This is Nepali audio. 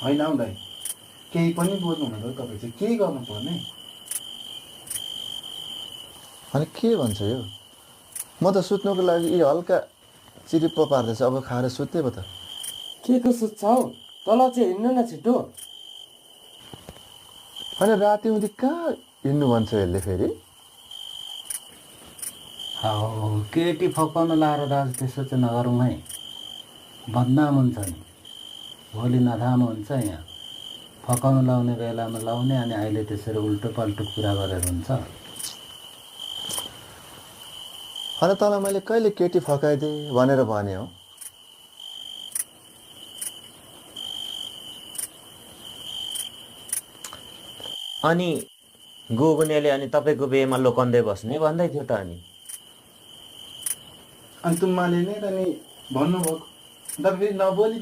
होइन हौ दाइ, केही पनि बोल्नु हुँदैन। तपाईँ चाहिँ के गर्नुपर्ने? अनि के भन्छ यो? म त सुत्नुको लागि यी हल्का चिरिप्प पार्दैछ, अब खाएर सुत्दै पो त। के को सुत्छ हौ? तल चाहिँ हिँड्नु न छिटो। अनि राति हुँदी कहाँ हिँड्नु भन्छ यसले फेरि? हौ केटी फकाउन लाएर दाजु त्यसो चाहिँ नगरौँ है, बदनाम हुन्छ नि, भोलि नधाम हुन्छ। यहाँ फकाउनु लाउने बेलामा लाउने, अनि अहिले त्यसरी उल्टो पल्टो कुरा गरेर हुन्छ। अनि तँलाई मैले कहिले केटी फकाइदिएँ भनेर भने हो? अनि गोगुनेले अनि तपाईँको बिहेमा लोकन्दै बस्ने भन्दै थियो त। अनि तुम्माले नै त नि भन्नुभएको, तपाईँ फेरि नबोली